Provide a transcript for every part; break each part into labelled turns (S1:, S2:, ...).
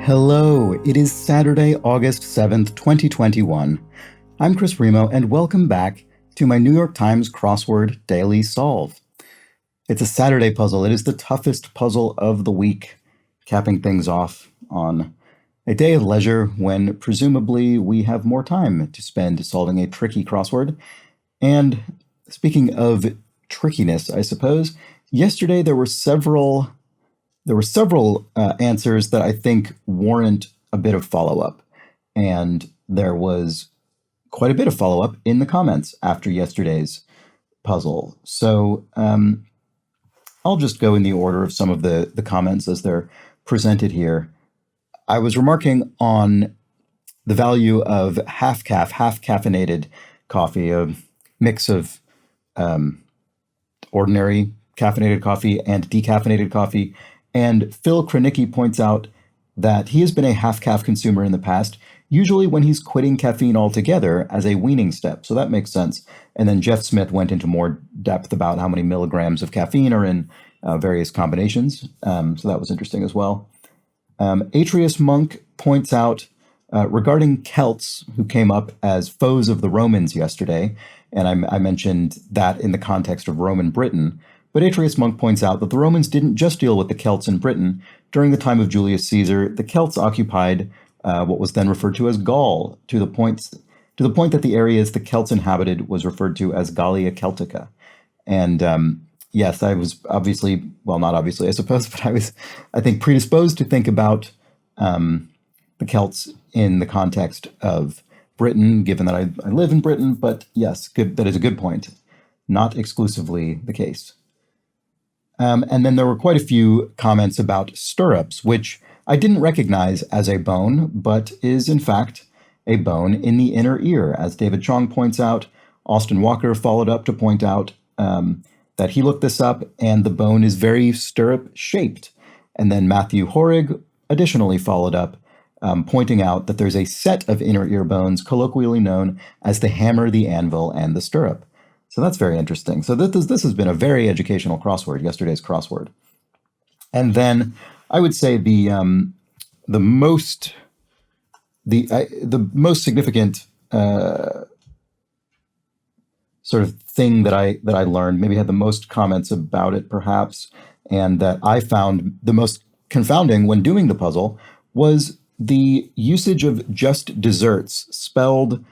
S1: Hello, it is Saturday, August 7th, 2021. I'm Chris Remo, and welcome back to my New York Times Crossword Daily Solve. It's a Saturday puzzle. It is the toughest puzzle of the week, capping things off on a day of leisure when presumably we have more time to spend solving a tricky crossword. And speaking of trickiness, I suppose, yesterday there were several answers that I think warrant a bit of follow-up. And there was quite a bit of follow-up in the comments after yesterday's puzzle. So I'll just go in the order of some of the comments as they're presented here. I was remarking on the value of half caffeinated coffee, a mix of ordinary caffeinated coffee and decaffeinated coffee. And Phil Krenicki points out that he has been a half-caff consumer in the past, usually when he's quitting caffeine altogether as a weaning step. So that makes sense. And then Jeff Smith went into more depth about how many milligrams of caffeine are in various combinations. So that was interesting as well. Atreus Monk points out regarding Celts who came up as foes of the Romans yesterday, and I mentioned that in the context of Roman Britain. But Atreus Monk points out that the Romans didn't just deal with the Celts in Britain. During the time of Julius Caesar, the Celts occupied what was then referred to as Gaul, to the point that the areas the Celts inhabited was referred to as Gallia Celtica. And yes, I was obviously, well, not obviously, I suppose, but I think, predisposed to think about the Celts in the context of Britain, given that I live in Britain. But yes, that is a good point. Not exclusively the case. And then there were quite a few comments about stirrups, which I didn't recognize as a bone, but is in fact a bone in the inner ear. As David Chong points out, Austin Walker followed up to point out that he looked this up and the bone is very stirrup shaped. And then Matthew Horrig additionally followed up, pointing out that there's a set of inner ear bones colloquially known as the hammer, the anvil, and the stirrup. So that's very interesting. So this has been a very educational crossword, yesterday's crossword. And then I would say the most significant sort of thing that I learned, maybe had the most comments about it perhaps, and that I found the most confounding when doing the puzzle was the usage of just desserts spelled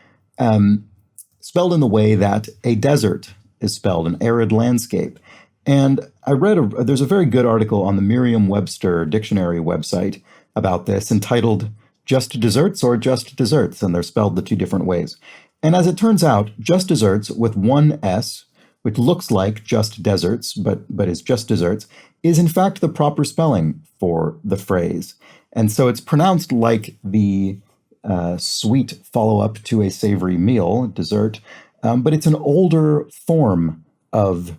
S1: in the way that a desert is spelled, an arid landscape. And I read there's a very good article on the Merriam-Webster dictionary website about this entitled Just Desserts or Just Desserts, and they're spelled the two different ways. And as it turns out, just desserts with one S, which looks like just deserts, but is just desserts, is in fact the proper spelling for the phrase. And so it's pronounced like the sweet follow-up to a savory meal, dessert, but it's an older form of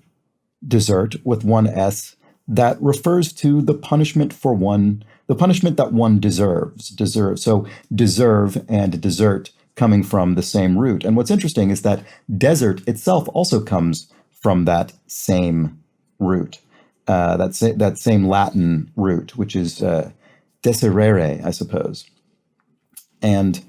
S1: dessert with one S that refers to the punishment that one deserves. So deserve and dessert coming from the same root. And what's interesting is that desert itself also comes from that same root, that same Latin root, which is deserere, I suppose. And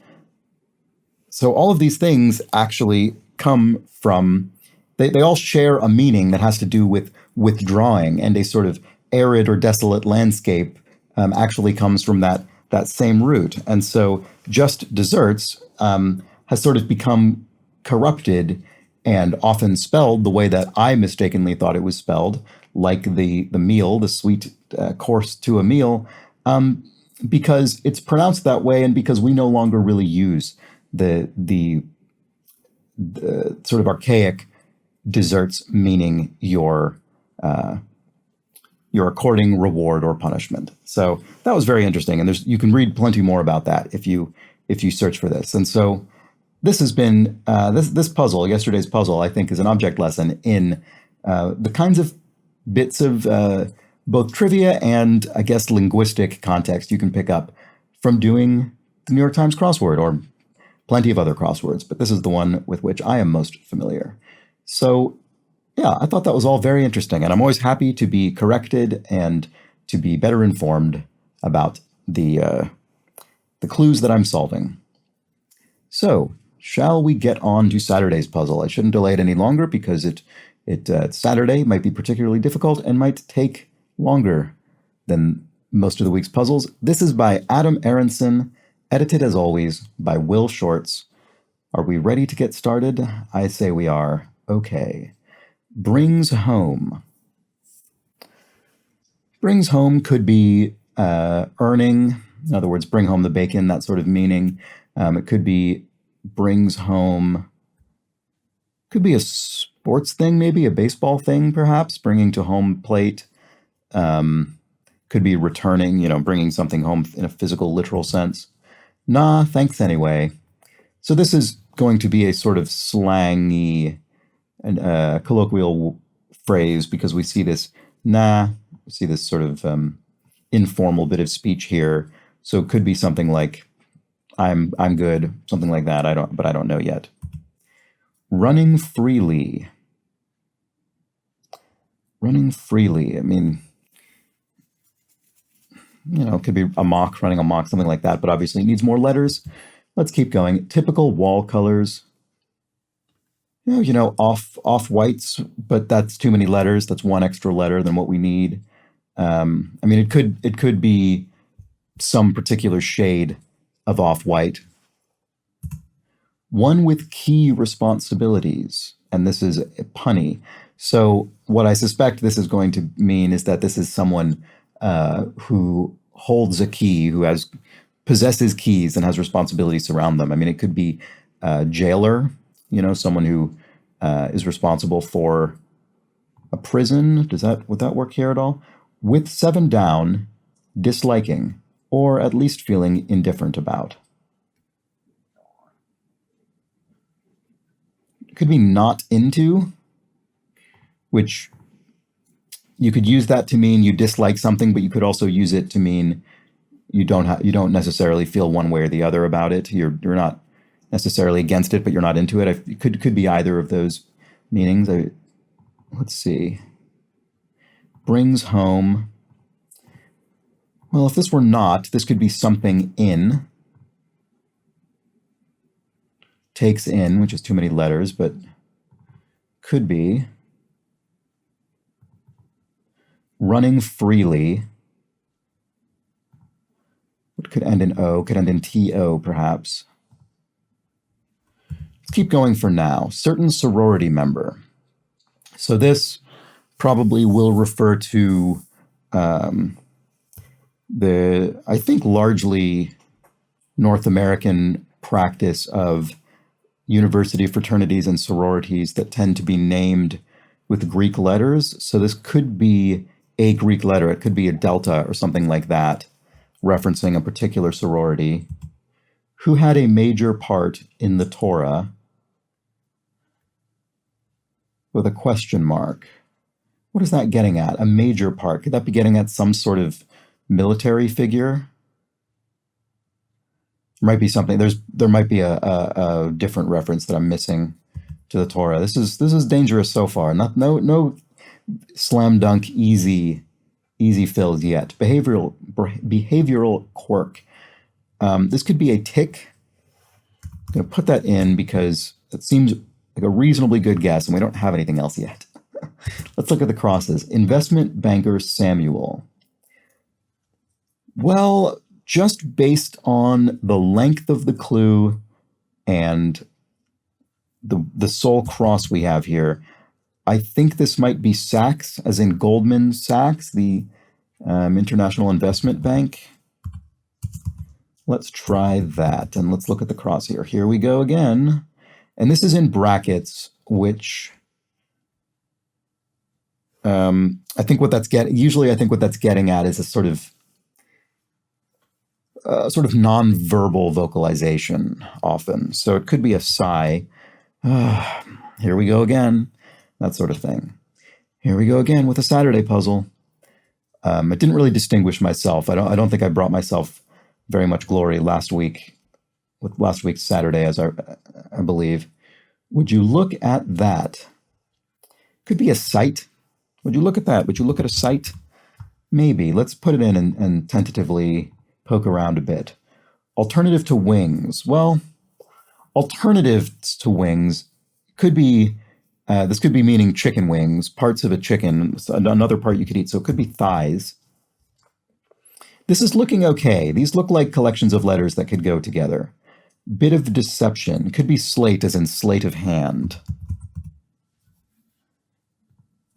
S1: so all of these things actually come from, they all share a meaning that has to do with withdrawing, and a sort of arid or desolate landscape actually comes from that same root. And so just desserts has sort of become corrupted and often spelled the way that I mistakenly thought it was spelled, like the meal, the sweet course to a meal, because it's pronounced that way, and because we no longer really use the sort of archaic desserts meaning your according reward or punishment. So that was very interesting, and you can read plenty more about that if you search for this. And so this has been this puzzle, yesterday's puzzle, I think, is an object lesson in the kinds of bits of both trivia and, I guess, linguistic context you can pick up from doing the New York Times crossword, or plenty of other crosswords, but this is the one with which I am most familiar. So yeah, I thought that was all very interesting, and I'm always happy to be corrected and to be better informed about the the clues that I'm solving. So, shall we get on to Saturday's puzzle? I shouldn't delay it any longer because Saturday might be particularly difficult and might take longer than most of the week's puzzles. This is by Adam Aronson, edited as always by Will Shorts. Are we ready to get started? I say we are. Okay. Brings home. Brings home could be earning, in other words, bring home the bacon, that sort of meaning. It could be brings home, could be a sports thing, maybe a baseball thing, perhaps, bringing to home plate. Could be returning, bringing something home in a physical, literal sense. Nah, thanks anyway. So this is going to be a sort of slangy and colloquial phrase because we see this, we see this sort of informal bit of speech here. So it could be something like, I'm good, something like that. I don't know yet. Running freely. Running freely. I mean, it could be running amok, something like that, but obviously it needs more letters. Let's keep going. Typical wall colors. Off whites, but that's too many letters. That's one extra letter than what we need. It could be some particular shade of off-white. One with key responsibilities, and this is punny. So what I suspect this is going to mean is that this is someone who holds a key, who possesses keys and has responsibilities around them. It could be a jailer, someone who is responsible for a prison. Would that work here at all? With 7 down, disliking, or at least feeling indifferent about. It could be not into, which you could use that to mean you dislike something, but you could also use it to mean you don't necessarily feel one way or the other about it. You're not necessarily against it, but you're not into it. It could be either of those meanings. Let's see. Brings home. Well, if this were not, this could be something in. Takes in, which is too many letters, but could be. Running freely. What could end in O? Could end in TO, perhaps. Let's keep going for now. Certain sorority member. So this probably will refer to I think largely North American practice of university fraternities and sororities that tend to be named with Greek letters. So this could be a Greek letter. It could be a delta or something like that, referencing a particular sorority. Who had a major part in the Torah with a question mark. What is that getting at? A major part. Could that be getting at some sort of military figure? Might be something. There might be a different reference that I'm missing to the Torah. This is dangerous so far. No slam dunk easy fills yet. Behavioral quirk. This could be a tick. I'm going to put that in because it seems like a reasonably good guess, and we don't have anything else yet. Let's look at the crosses. Investment banker Samuel. Well, just based on the length of the clue and the sole cross we have here, I think this might be Sachs, as in Goldman Sachs, the International Investment Bank. Let's try that, and let's look at the cross here. Here we go again. And this is in brackets, which I think what that's getting at is a sort of non-verbal vocalization often. So it could be a sigh. Here we go again. That sort of thing. Here we go again with a Saturday puzzle. It didn't really distinguish myself. I don't think I brought myself very much glory last week with last week's Saturday, as I believe. Would you look at that? Could be a site. Would you look at that? Would you look at a site? Maybe. Let's put it in and tentatively poke around a bit. Alternative to wings. Well, alternatives to wings could be, this could be meaning chicken wings, parts of a chicken, another part you could eat. So it could be thighs. This is looking okay. These look like collections of letters that could go together. Bit of deception. Could be slate as in sleight of hand.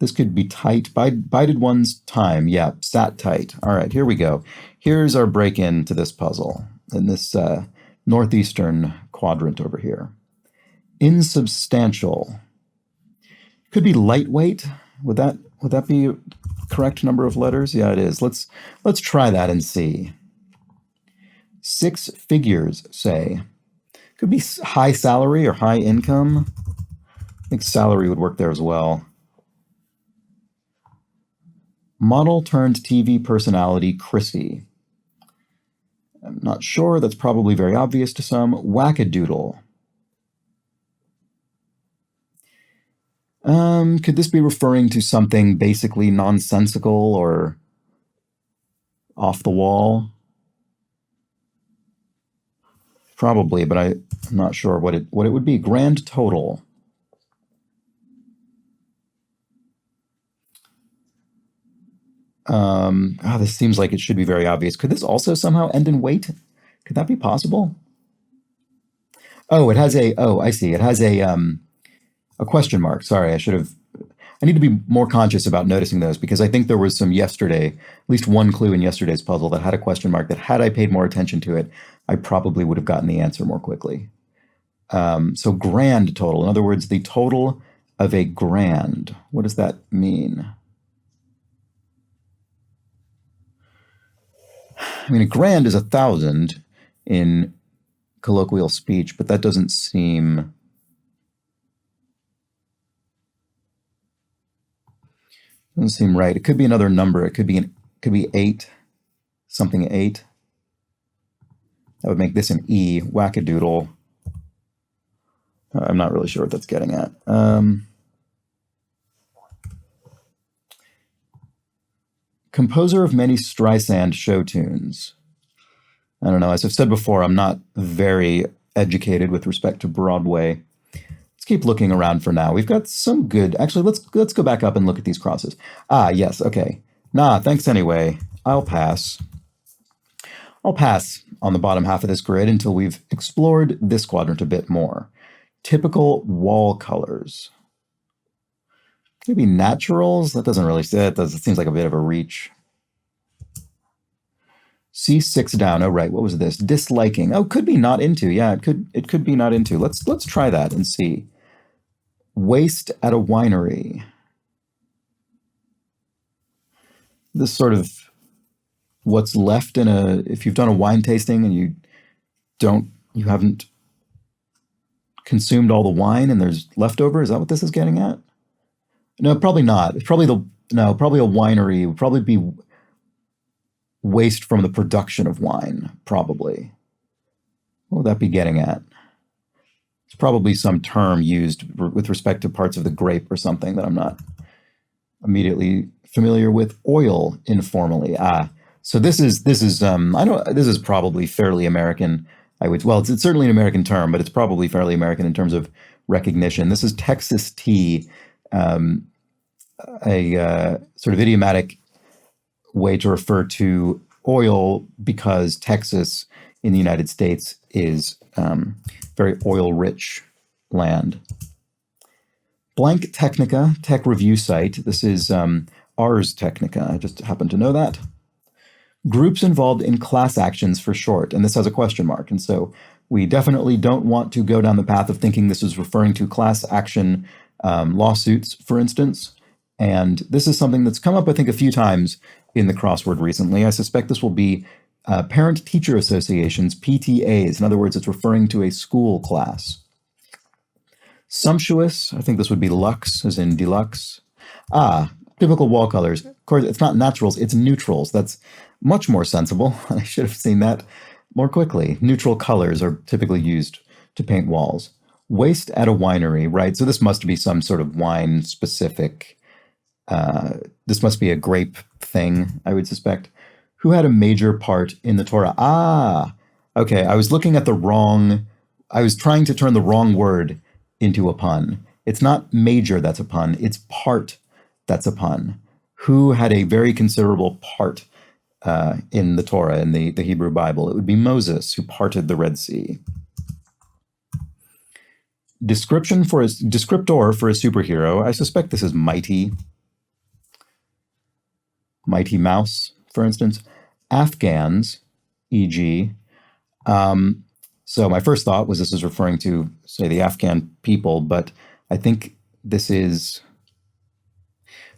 S1: This could be tight. Bided one's time. Yeah, sat tight. All right, here we go. Here's our break-in to this puzzle in this northeastern quadrant over here. Insubstantial. Could be lightweight. Would that be a correct number of letters? Yeah, it is. Let's try that and see. 6 figures, say. Could be high salary or high income. I think salary would work there as well. Model turned TV personality Chrissy. I'm not sure. That's probably very obvious to some. Wackadoodle. Could this be referring to something basically nonsensical or off the wall? Probably, but I'm not sure what it would be. Grand total. This seems like it should be very obvious. Could this also somehow end in weight? Could that be possible? Oh, it has a, oh, I see. It has a question mark. Sorry, I need to be more conscious about noticing those because I think there was some yesterday, at least one clue in yesterday's puzzle that had a question mark that had I paid more attention to it, I probably would have gotten the answer more quickly. So grand total, in other words, the total of a grand. What does that mean? I mean, a grand is 1,000 in colloquial speech, but that doesn't seem right. It could be another number. It could be 8, something 8. That would make this an E, wackadoodle. I'm not really sure what that's getting at. Composer of many Streisand show tunes. I don't know. As I've said before, I'm not very educated with respect to Broadway. Let's keep looking around for now. We've got some good. Actually, let's go back up and look at these crosses. Ah, yes. Okay. Nah, thanks anyway. I'll pass. I'll pass on the bottom half of this grid until we've explored this quadrant a bit more. Typical wall colors. Maybe naturals? That doesn't really say it. It seems like a bit of a reach. C6 down. Oh, right. What was this? Disliking. Oh, could be not into. Yeah, it could be not into. Let's try that and see. Waste at a winery. This sort of what's left in if you've done a wine tasting and you haven't consumed all the wine and there's leftover. Is that what this is getting at? No, probably not. It's probably probably a winery would probably be waste from the production of wine, probably. What would that be getting at? It's probably some term used with respect to parts of the grape or something that I'm not immediately familiar with. Oil informally. So this is this is probably fairly American. It's certainly an American term, but it's probably fairly American in terms of recognition. This is Texas tea. A sort of idiomatic way to refer to oil because Texas in the United States is very oil-rich land. Blank Technica, tech review site. This is Ars Technica. I just happen to know that. Groups involved in class actions for short, and this has a question mark. And so we definitely don't want to go down the path of thinking this is referring to class action lawsuits, for instance. And this is something that's come up, I think, a few times in the crossword recently. I suspect this will be parent-teacher associations, PTAs. In other words, it's referring to a school class. Sumptuous, I think this would be luxe, as in deluxe. Typical wall colors. Of course, it's not naturals, it's neutrals. That's much more sensible. I should have seen that more quickly. Neutral colors are typically used to paint walls. Waste at a winery, right? So this must be some sort of wine-specific. This must be a grape thing, I would suspect. Who had a major part in the Torah? Okay, I was looking at the wrong. I was trying to turn the wrong word into a pun. It's not major that's a pun, it's part that's a pun. Who had a very considerable part in the Torah, in the Hebrew Bible? It would be Moses, who parted the Red Sea. Descriptor for a superhero. I suspect this is Mighty Mouse, for instance. Afghans, e.g. So my first thought was this is referring to, say, the Afghan people, but I think this is.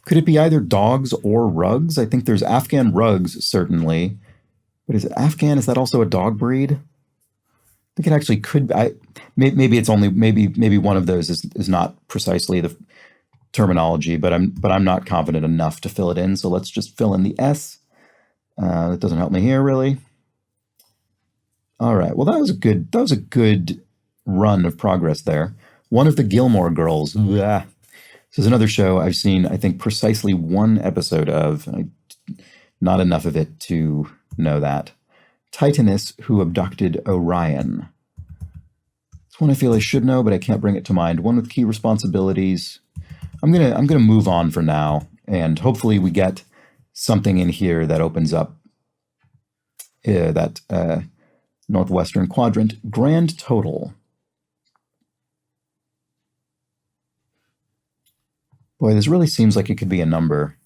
S1: Could it be either dogs or rugs? I think there's Afghan rugs, certainly. But is that also a dog breed? I think it actually could be. Maybe it's only maybe one of those is not precisely the terminology, but I'm not confident enough to fill it in. So let's just fill in the S. That doesn't help me here really. All right. Well, that was a good run of progress there. One of the Gilmore Girls. Blah. This is another show I've seen, I think, precisely one episode of. Not enough of it to know that. Titaness who abducted Orion. It's one I feel I should know, but I can't bring it to mind. One with key responsibilities. I'm gonna move on for now, and hopefully we get something in here that opens up that northwestern quadrant. Grand total. Boy, this really seems like it could be a number.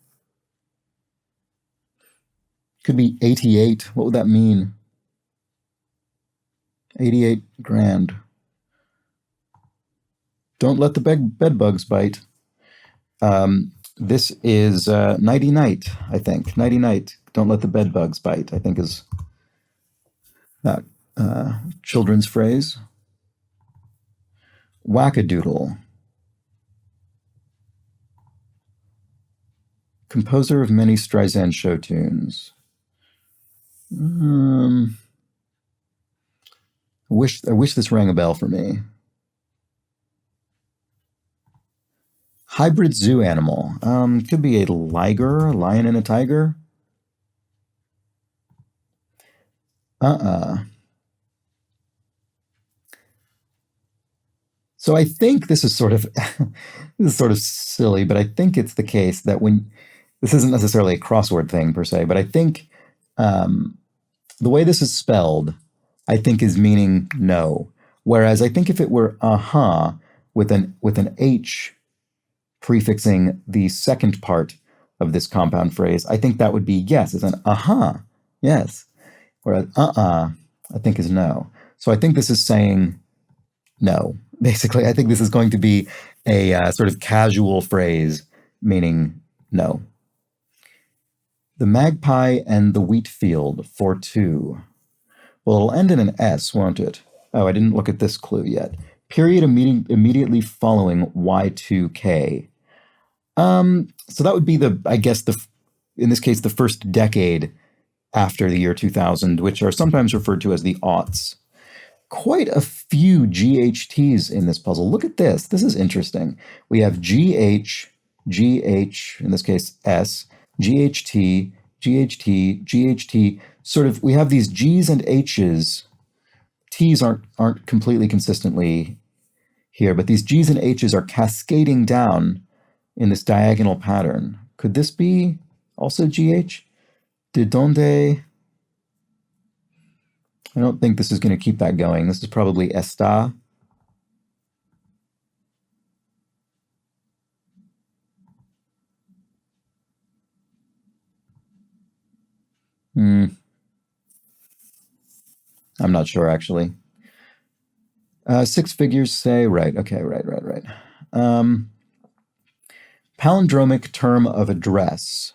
S1: Could be 88. What would that mean? 88 grand. Don't let the bed bugs bite. This is Nighty Night, I think. Nighty Night. Don't let the bed bugs bite, I think is that children's phrase. Wackadoodle. Composer of many Streisand show tunes. I wish this rang a bell for me. Hybrid zoo animal. Could be a liger, a lion and a tiger. So I think this is sort of silly, but I think it's the case that when this isn't necessarily a crossword thing per se, but I think the way this is spelled, I think is meaning no. Whereas I think if it were with an H prefixing the second part of this compound phrase, I think that would be yes. It's an yes. Whereas I think is no. So I think this is saying no. Basically, I think this is going to be a sort of casual phrase meaning no. The magpie and the wheat field for 2. Well, it'll end in an S, won't it? Oh, I didn't look at this clue yet. Period immediately following Y2K. So that would be in this case, the first decade after the year 2000, which are sometimes referred to as the aughts. Quite a few GHTs in this puzzle. Look at this. This is interesting. We have GH, in this case S, GHT, GHT, GHT. Sort of, we have these G's and H's. T's aren't completely consistently here, but these G's and H's are cascading down in this diagonal pattern. Could this be also GH? De donde? I don't think this is going to keep that going. This is probably esta. I'm not sure, actually. 6 figures say, right. Okay, right. Palindromic term of address.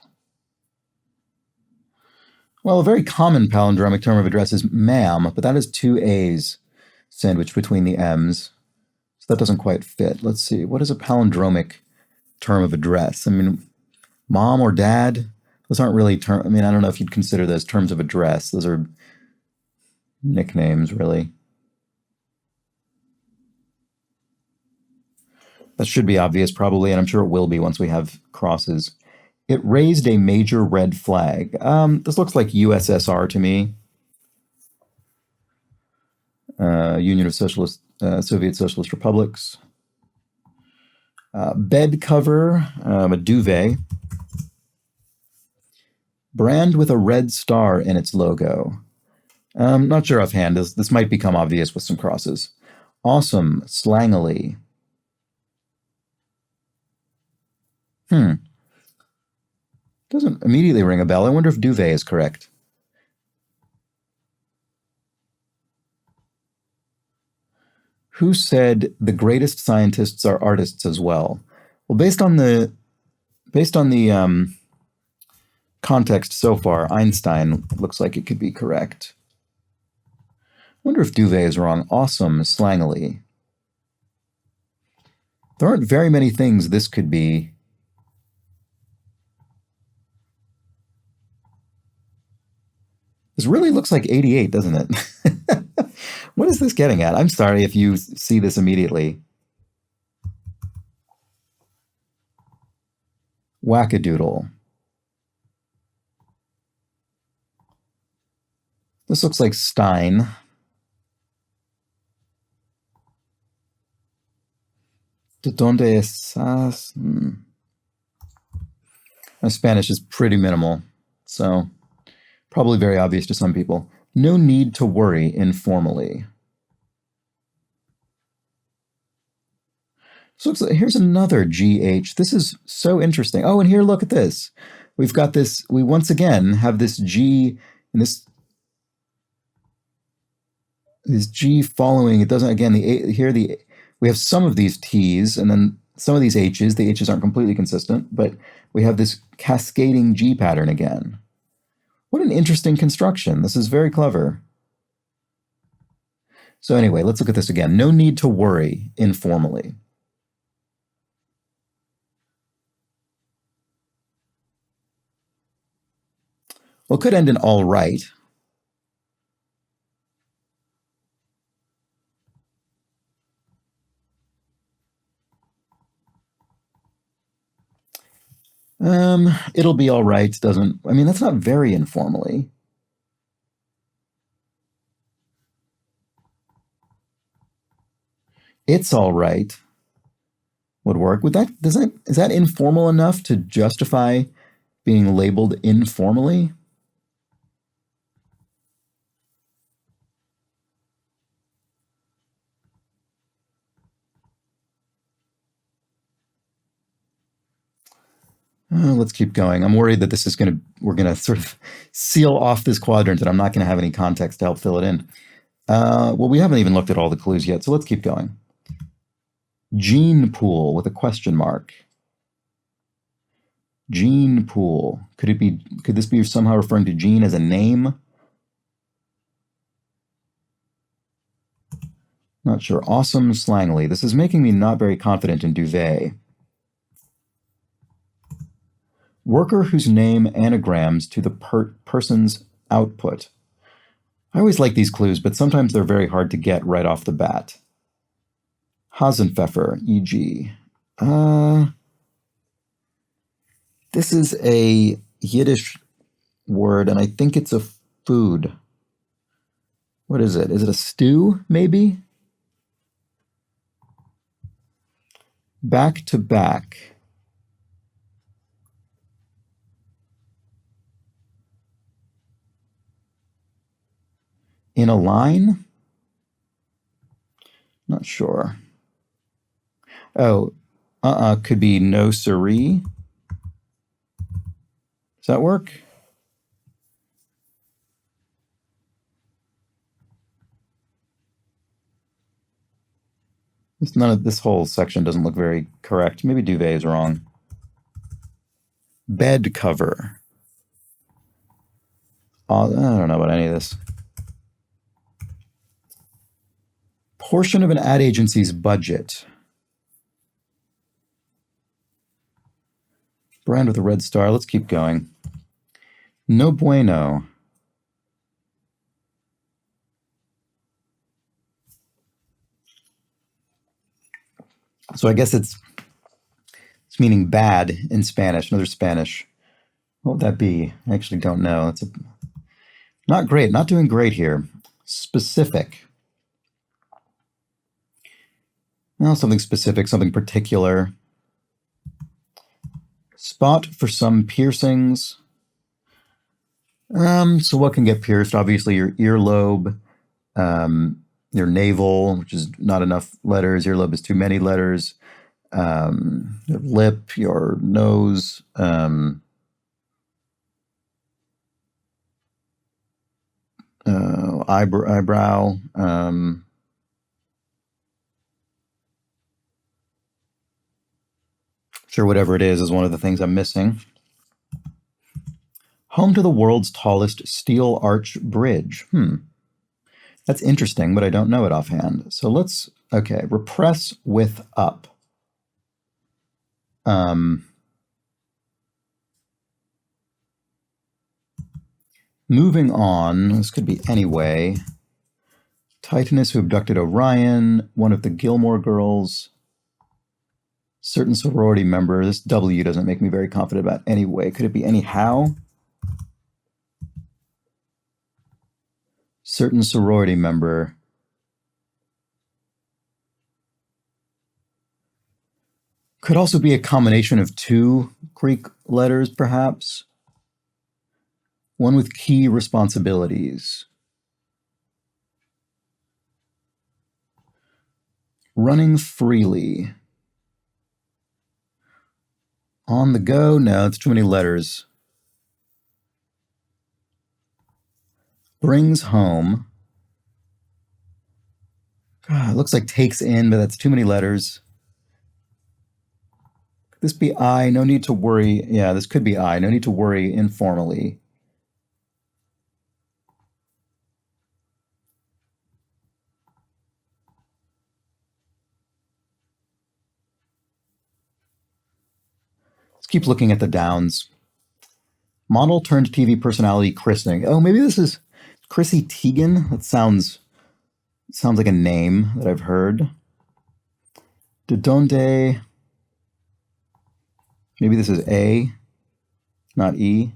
S1: Well, a very common palindromic term of address is ma'am, but that is 2 A's sandwiched between the M's. So that doesn't quite fit. Let's see. What is a palindromic term of address? I mean, mom or dad? Those aren't really I don't know if you'd consider those terms of address. Those are nicknames, really. That should be obvious, probably, and I'm sure it will be once we have crosses. It raised a major red flag. This looks like USSR to me. Union of Soviet Socialist Republics. Bed cover, a duvet. Brand with a red star in its logo. Not sure offhand. This might become obvious with some crosses. Awesome, slangily. Doesn't immediately ring a bell. I wonder if duvet is correct. Who said the greatest scientists are artists as well? Well, based on the context so far, Einstein looks like it could be correct. I wonder if duvet is wrong. Awesome, slangily. There aren't very many things this could be. This really looks like 88, doesn't it? What is this getting at? I'm sorry if you see this immediately. Wackadoodle. This looks like Stein. ¿De dónde estás? My Spanish is pretty minimal, so probably very obvious to some people. No need to worry informally. So looks like, here's another GH. This is so interesting. Oh, and here, look at this. We've got this, we once again have this G, and this G following, it doesn't, again, we have some of these T's, and then some of these H's. The H's aren't completely consistent, but we have this cascading G pattern again. What an interesting construction. This is very clever. So anyway, let's look at this again. No need to worry informally. Well, it could end in all right. It'll be all right. Doesn't, I mean, that's not very informally. It's all right would work. Is that informal enough to justify being labeled informally? Let's keep going. I'm worried that this is we're gonna sort of seal off this quadrant and I'm not gonna have any context to help fill it in. Well, we haven't even looked at all the clues yet, so let's keep going. Gene pool with a question mark. Gene pool. Could this be somehow referring to gene as a name? Not sure. Awesome, slangily. This is making me not very confident in duvet. Worker whose name anagrams to the person's output. I always like these clues, but sometimes they're very hard to get right off the bat. Hasenpfeffer, e.g. This is a Yiddish word, and I think it's a food. What is it? Is it a stew, maybe? Back to back. In a line? Not sure. Oh, could be no siree. Does that work? This whole section doesn't look very correct. Maybe duvet is wrong. Bed cover. I don't know about any of this. Portion of an ad agency's budget. Brand with a red star. Let's keep going. No bueno. So I guess it's meaning bad in Spanish. Another Spanish. What would that be? I actually don't know. Not great. Not doing great here. Specific. Well, something specific, something particular. Spot for some piercings. So what can get pierced? Obviously your earlobe, your navel, which is not enough letters. Earlobe is too many letters. Your lip, your nose, eyebrow. Sure, whatever it is one of the things I'm missing. Home to the world's tallest steel arch bridge. That's interesting, but I don't know it offhand. So let's, okay, repress with up. Moving on, this could be anyway. Titaness who abducted Orion, one of the Gilmore girls, certain sorority member. This W doesn't make me very confident about anyway. Could it be anyhow? Certain sorority member. Could also be a combination of two Greek letters, perhaps. One with key responsibilities. Running freely. On the go? No, it's too many letters. Brings home. God, it looks like takes in, but that's too many letters. Could this be I? No need to worry. Yeah, this could be I. No need to worry informally. Let's keep looking at the downs. Model turned TV personality christening. Oh, maybe this is Chrissy Teigen. That sounds like a name that I've heard. De donde? Maybe this is A, not E.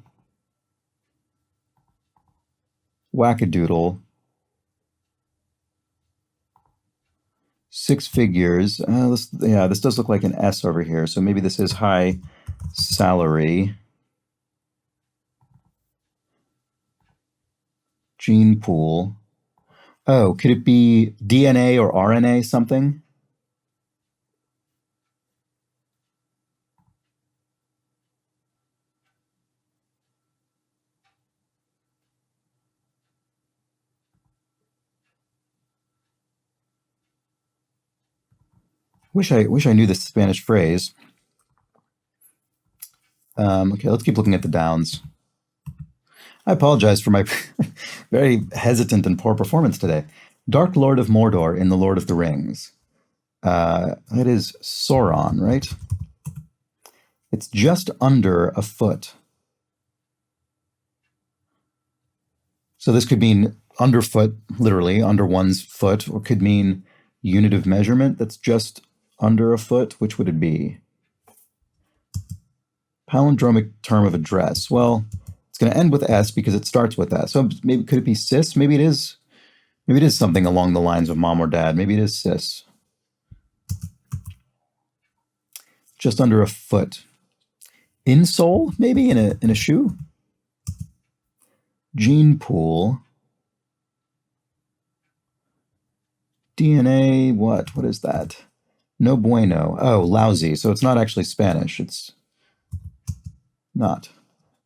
S1: Wackadoodle. 6 figures. This does look like an S over here, so maybe this is high salary. Gene pool. Oh, could it be DNA or RNA something? Wish I knew this Spanish phrase. Okay, let's keep looking at the downs. I apologize for my very hesitant and poor performance today. Dark Lord of Mordor in The Lord of the Rings. It is Sauron, right? It's just under a foot. So this could mean underfoot, literally, under one's foot, or could mean unit of measurement that's just under a foot. Which would it be? Palindromic term of address. Well, it's going to end with S because it starts with S. So maybe could it be sis? Maybe it is something along the lines of mom or dad. Maybe it is sis. Just under a foot. Insole, maybe in a shoe. Gene pool. DNA, what is that? No bueno. Oh, lousy. So it's not actually Spanish. It's not.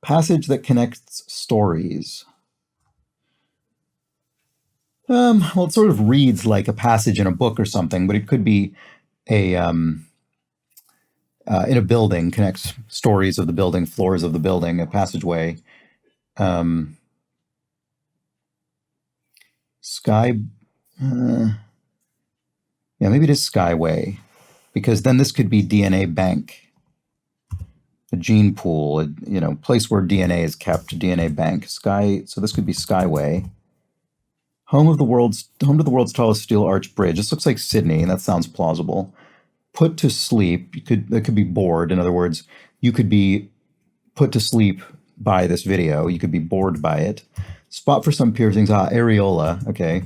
S1: Passage that connects stories. Well, it sort of reads like a passage in a book or something, but it could be in a building, connects stories of the building, floors of the building, a passageway. Sky. Yeah, maybe it is Skyway, because then this could be DNA bank. A gene pool, place where DNA is kept, DNA bank. So this could be Skyway. Home to the world's tallest steel arch bridge. This looks like Sydney, and that sounds plausible. Put to sleep. That could be bored. In other words, you could be put to sleep by this video. You could be bored by it. Spot for some piercings. Areola. Okay.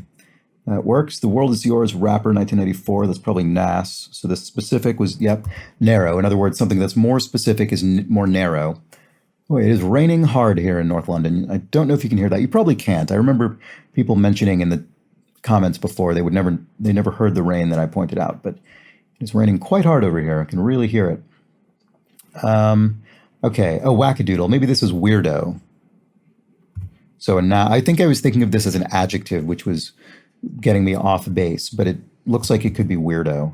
S1: That works. The World Is Yours, Rapper, 1994. That's probably NAS. So the specific was, yep, narrow. In other words, something that's more specific is more narrow. Oh, it is raining hard here in North London. I don't know if you can hear that. You probably can't. I remember people mentioning in the comments before they never heard the rain that I pointed out, but it's raining quite hard over here. I can really hear it. Okay. Oh, wackadoodle. Maybe this is weirdo. So now I think I was thinking of this as an adjective, which was getting me off base, but it looks like it could be weirdo.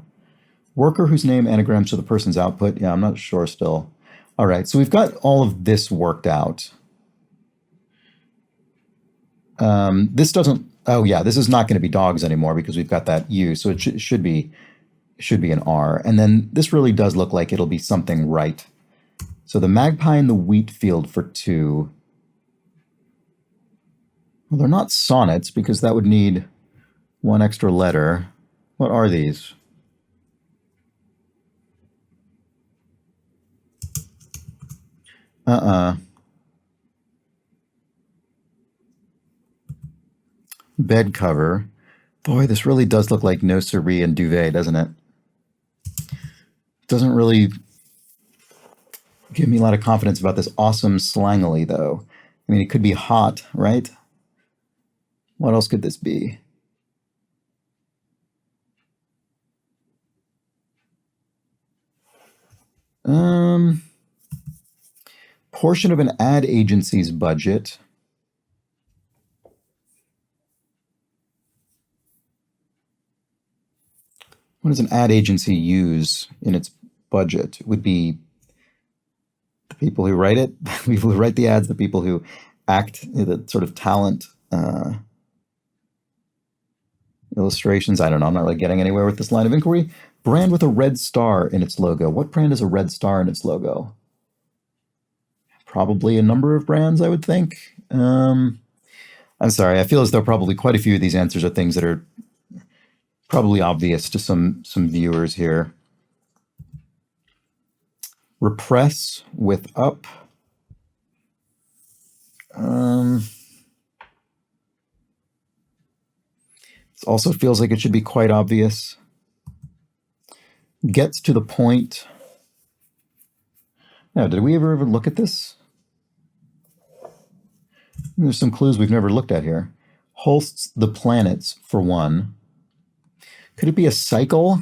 S1: Worker whose name anagrams to the person's output. Yeah, I'm not sure still. All right, so we've got all of this worked out. This doesn't, oh yeah, this is not going to be dogs anymore because we've got that U, so it should be an R. And then this really does look like it'll be something right. So the magpie in the wheat field for 2. Well, they're not sonnets because that would need 1 extra letter. What are these? Bed cover. Boy, this really does look like no siree and duvet, doesn't it? Doesn't really give me a lot of confidence about this awesome slangily, though. I mean, it could be hot, right? What else could this be? Portion of an ad agency's budget. What does an ad agency use in its budget? It would be the people who write it, the people who write the ads, the people who act, the sort of talent illustrations. I don't know. I'm not really getting anywhere with this line of inquiry. Brand with a red star in its logo. What brand has a red star in its logo? Probably a number of brands, I would think. I'm sorry. I feel as though probably quite a few of these answers are things that are probably obvious to some viewers here. Repress with up. It also feels like it should be quite obvious. Gets to the point. Now, did we ever look at this? There's some clues we've never looked at here. Holsts the planets, for 1. Could it be a cycle?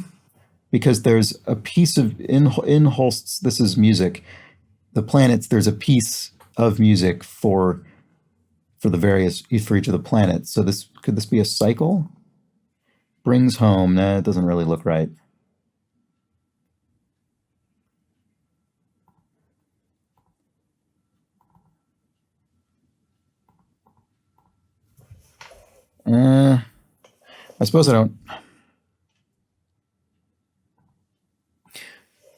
S1: Because there's a piece of, in Holsts, this is music. The planets, there's a piece of music for each of the planets. So could this be a cycle? Brings home, nah, it doesn't really look right. I suppose I don't.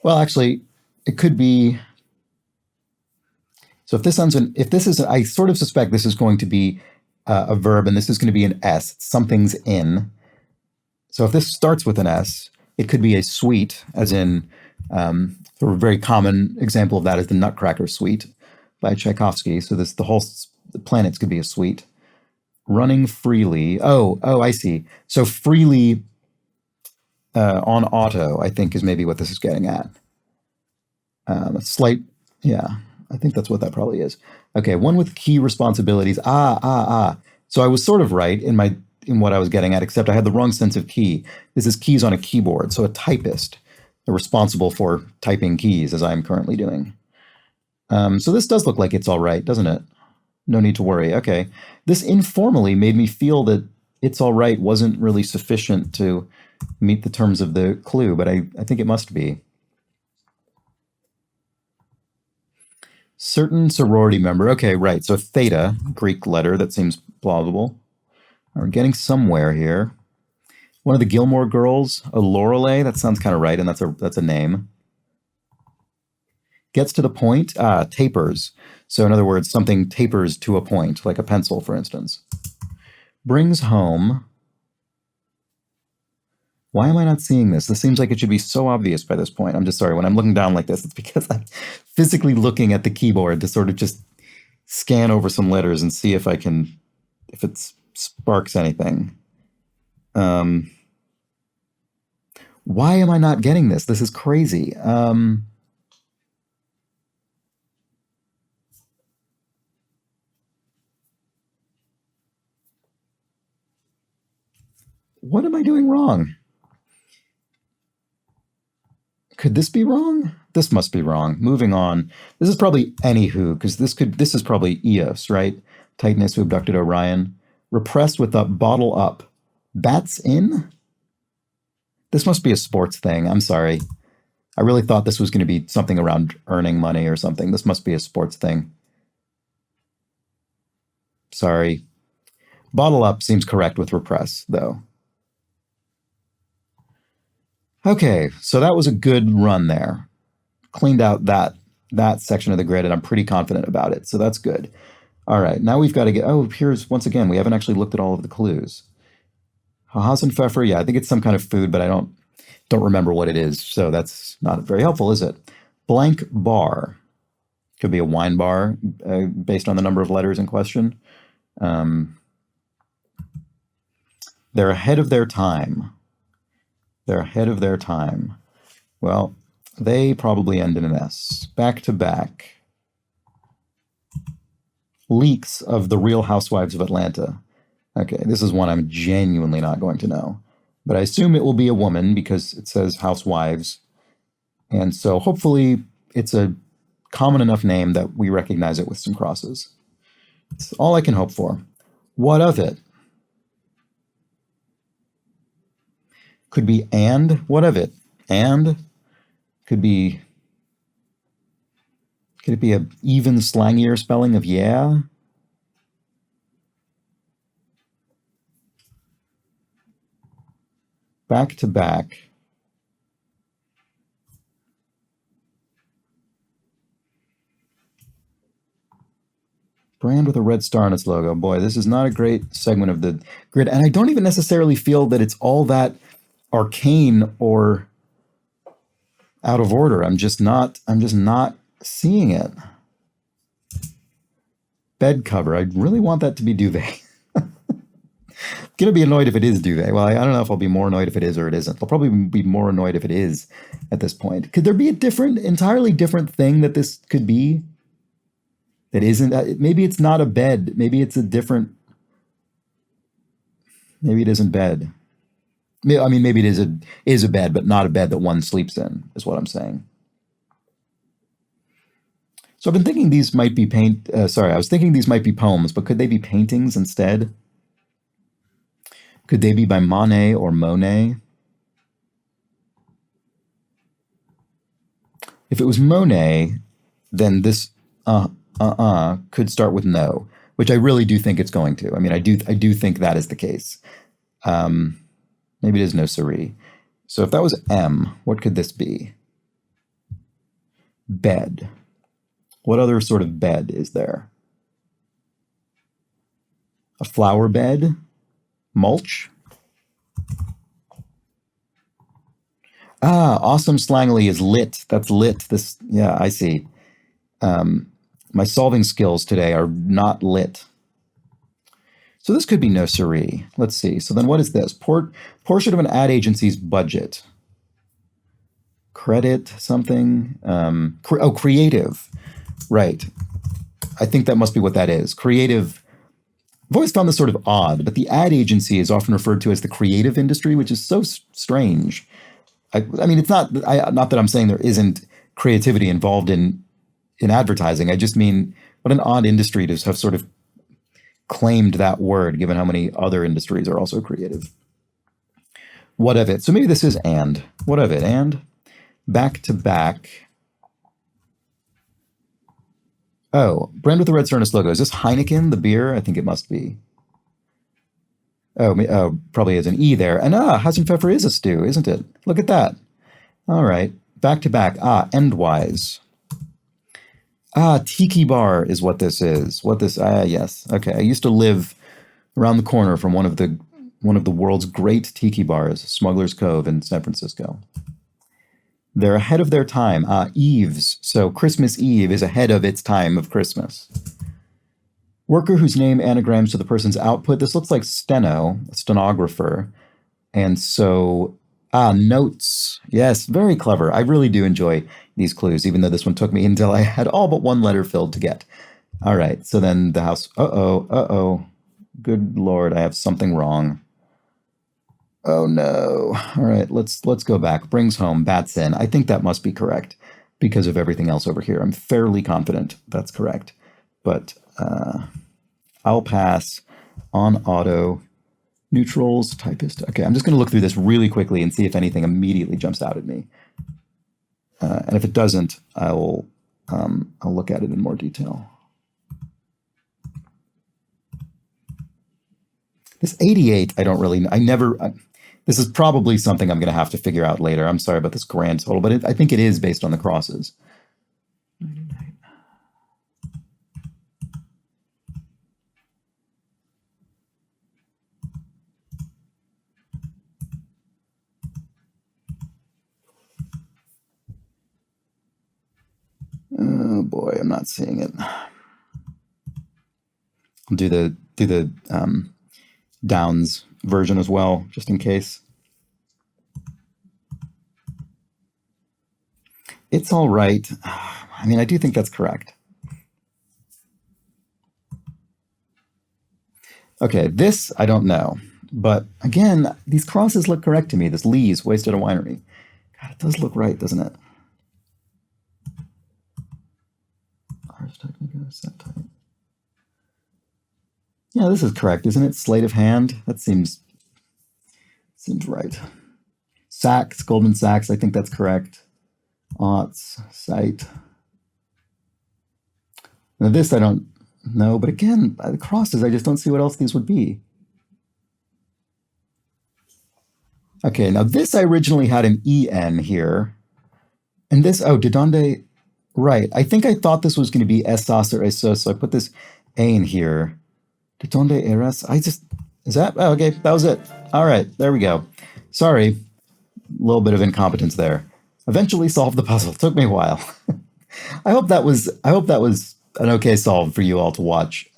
S1: Well, actually, it could be. So if this is, I sort of suspect this is going to be a verb, and this is going to be an S. Something's in. So if this starts with an S, it could be a suite, as in a very common example of that is the Nutcracker Suite by Tchaikovsky. So the planets could be a suite. Running freely. Oh, I see. So freely on auto, I think, is maybe what this is getting at. A slight, yeah, I think that's what that probably is. Okay, 1 with key responsibilities. So I was sort of right in what I was getting at, except I had the wrong sense of key. This is keys on a keyboard, so a typist, responsible for typing keys, as I'm currently doing. So this does look like it's all right, doesn't it? No need to worry. Okay. This informally made me feel that it's all right wasn't really sufficient to meet the terms of the clue, but I think it must be. Certain sorority member. Okay, right. So theta, Greek letter, that seems plausible. We're getting somewhere here. One of the Gilmore Girls, a Lorelei, that sounds kind of right, and that's a name. Gets to the point, tapers. So in other words, something tapers to a point, like a pencil, for instance. Brings home. Why am I not seeing this? This seems like it should be so obvious by this point. I'm just sorry. When I'm looking down like this, it's because I'm physically looking at the keyboard to sort of just scan over some letters and see if it sparks anything. Um, why am I not getting this? This is crazy. What am I doing wrong? Could this be wrong? This must be wrong. Moving on. This is probably anywho, because this is probably Eos, right? Titanus who abducted Orion. Repressed with a bottle up. Bats in? This must be a sports thing. I'm sorry. I really thought this was going to be something around earning money or something. This must be a sports thing. Sorry. Bottle up seems correct with repress, though. Okay, so that was a good run there. Cleaned out that section of the grid, and I'm pretty confident about it, so that's good. All right, now we've got to get... Oh, here's, once again, we haven't actually looked at all of the clues. Hasenpfeffer, yeah, I think it's some kind of food, but I don't remember what it is, so that's not very helpful, is it? Blank bar. Could be a wine bar, based on the number of letters in question. They're ahead of their time. They're ahead of their time. Well, they probably end in an S. Back to back. Leaks of the Real Housewives of Atlanta. Okay, this is one I'm genuinely not going to know. But I assume it will be a woman because it says housewives. And so hopefully it's a common enough name that we recognize it with some crosses. It's all I can hope for. What of it? Could be and. What of it? And. Could it be a even slangier spelling of yeah? Back to back. Brand with a red star on its logo. Boy, this is not a great segment of the grid. And I don't even necessarily feel that it's all that arcane or out of order. I'm just not seeing it. Bed cover. I really want that to be duvet. Gonna be annoyed if it is duvet. Well, I don't know if I'll be more annoyed if it is or it isn't. I'll probably be more annoyed if it is at this point. Could there be a entirely different thing that this could be? That isn't, maybe it's not a bed. Maybe it's a different, maybe it isn't bed. I mean, maybe it is a bed, but not a bed that one sleeps in, is what I'm saying. So I've been thinking these might be I was thinking these might be poems, but could they be paintings instead? Could they be by Monet or Monet? If it was Monet, then this could start with no, which I really do think it's going to. I mean, I do think that is the case. Maybe it is no siree. So if that was M, what could this be? Bed. What other sort of bed is there? A flower bed? Mulch? Awesome slangily is lit. That's lit. This, yeah, I see. My solving skills today are not lit. So this could be no siree. Let's see. So then what is this? Portion of an ad agency's budget. Credit something. Creative. Right. I think that must be what that is. Creative. I've always found this sort of odd, but the ad agency is often referred to as the creative industry, which is so strange. I mean, it's not that I'm saying there isn't creativity involved in advertising. I just mean what an odd industry to have sort of claimed that word, given how many other industries are also creative. What of it? So maybe this is and. What of it? And back to back. Oh, brand with the red Cernus logo. Is this Heineken, the beer? I think it must be. Oh, probably is an E there. And Hasenpfeffer is a stew, isn't it? Look at that. All right. Back to back. Endwise. Tiki bar is what this is. Yes. Okay. I used to live around the corner from one of the world's great tiki bars, Smuggler's Cove in San Francisco. They're ahead of their time. Eves. So Christmas Eve is ahead of its time of Christmas. Worker whose name anagrams to the person's output. This looks like steno, a stenographer. And so, notes. Yes, very clever. I really do enjoy these clues, even though this one took me until I had all but one letter filled to get. All right, so then the house. Uh-oh. Good Lord, I have something wrong. Oh no. All right, let's go back. Brings home, bats in. I think that must be correct because of everything else over here. I'm fairly confident that's correct. But I'll pass on auto. Neutrals, typist. Okay, I'm just going to look through this really quickly and see if anything immediately jumps out at me. And if it doesn't, I'll look at it in more detail. This 88, I don't really, this is probably something I'm going to have to figure out later. I'm sorry about this grand total, but I think it is based on the crosses. 99. Oh boy, I'm not seeing it. I'll do the Downs version as well, just in case. It's all right. I mean, I do think that's correct. Okay, this I don't know. But again, these crosses look correct to me. This Lee's wasted a winery. God, it does look right, doesn't it? Ars Technica, set type. Yeah, this is correct, isn't it? Sleight of hand. That seems right. Sachs, Goldman Sachs. I think that's correct. Aughts, site. Now this I don't know, but again, the crosses, I just don't see what else these would be. Okay, now this I originally had an EN here. And this, oh, de donde, right. I think I thought this was going to be esas or esos, so I put this A in here. De donde eras? is that, oh, okay, that was it. All right, there we go. Sorry, a little bit of incompetence there. Eventually solved the puzzle. Took me a while. I hope that was an okay solve for you all to watch.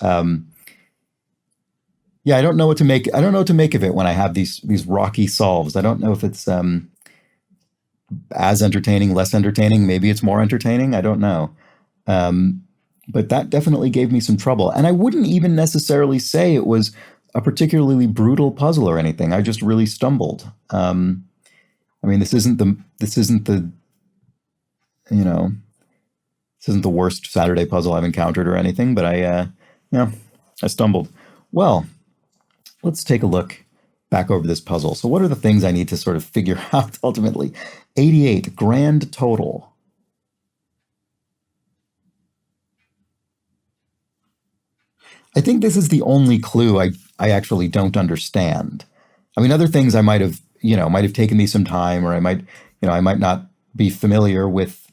S1: Yeah, I don't know what to make. I don't know what to make of it when I have these rocky solves. I don't know if it's as entertaining, less entertaining. Maybe it's more entertaining. I don't know. But that definitely gave me some trouble. And I wouldn't even necessarily say it was a particularly brutal puzzle or anything. I just really stumbled. I mean, this isn't the worst Saturday puzzle I've encountered or anything, but I stumbled. Well, let's take a look back over this puzzle. So what are the things I need to sort of figure out ultimately? 88, grand total. I think this is the only clue I actually don't understand. I mean, other things I might have taken me some time, or I might not be familiar with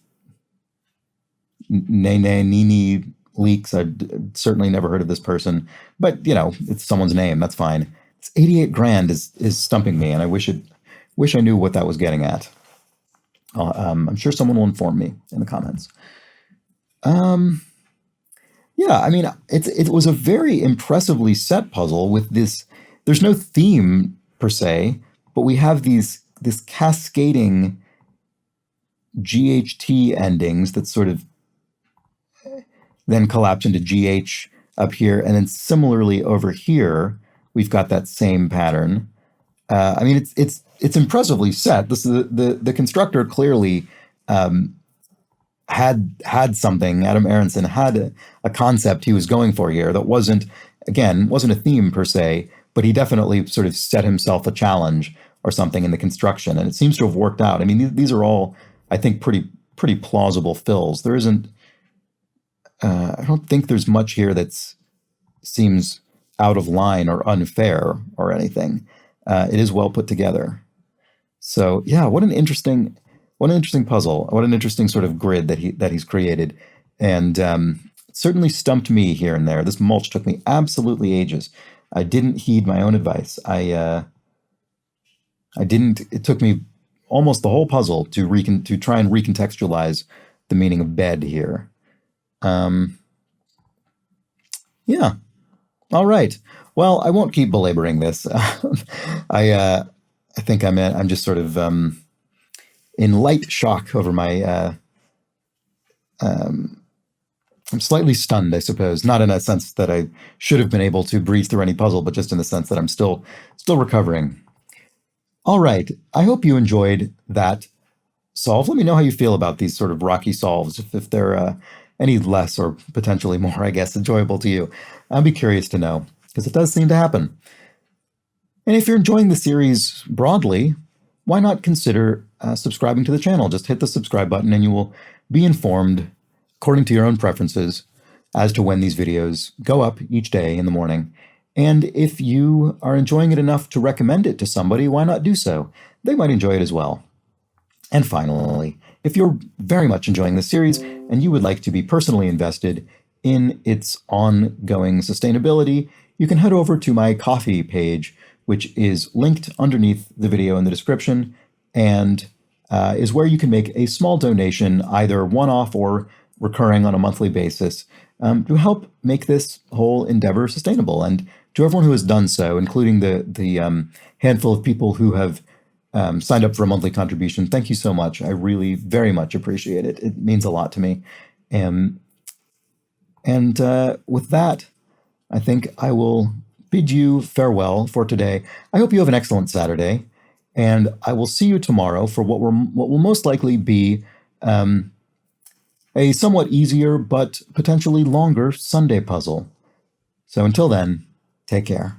S1: Nini Leaks. I'd certainly never heard of this person, but it's someone's name. That's fine. It's 88 grand is stumping me, and I wish I knew what that was getting at. I'm sure someone will inform me in the comments. Yeah, I mean, it was a very impressively set puzzle with this. There's no theme per se, but we have this cascading GHT endings that sort of then collapse into GH up here, and then similarly over here, we've got that same pattern. I mean, it's impressively set. This is the constructor clearly had something. Adam Aronson had a concept he was going for here that wasn't a theme per se, but he definitely sort of set himself a challenge or something in the construction, and it seems to have worked out. I mean, these are all, I think, pretty plausible fills. There isn't. I don't think there's much here that seems out of line or unfair or anything. It is well put together. So yeah, what an interesting puzzle. What an interesting sort of grid that he's created, and it certainly stumped me here and there. This mulch took me absolutely ages. I didn't heed my own advice. I didn't. It took me almost the whole puzzle to try and recontextualize the meaning of bed here. Yeah. All right. Well, I won't keep belaboring this. I I think I'm just sort of in light shock over my. I'm slightly stunned, I suppose, not in a sense that I should have been able to breeze through any puzzle, but just in the sense that I'm still recovering. All right, I hope you enjoyed that solve. Let me know how you feel about these sort of rocky solves, if they're any less or potentially more, I guess, enjoyable to you. I'd be curious to know, because it does seem to happen. And if you're enjoying the series broadly, why not consider subscribing to the channel? Just hit the subscribe button and you will be informed, according to your own preferences, as to when these videos go up each day in the morning. And if you are enjoying it enough to recommend it to somebody, why not do so? They might enjoy it as well. And finally, if you're very much enjoying this series and you would like to be personally invested in its ongoing sustainability, you can head over to my Ko-fi page, which is linked underneath the video in the description, and is where you can make a small donation, either one-off or recurring on a monthly basis, to help make this whole endeavor sustainable. And to everyone who has done so, including the handful of people who have signed up for a monthly contribution, thank you so much. I really very much appreciate it. It means a lot to me. And with that, I think I will bid you farewell for today. I hope you have an excellent Saturday, and I will see you tomorrow for what will most likely be a somewhat easier but potentially longer Sunday puzzle. So until then, take care.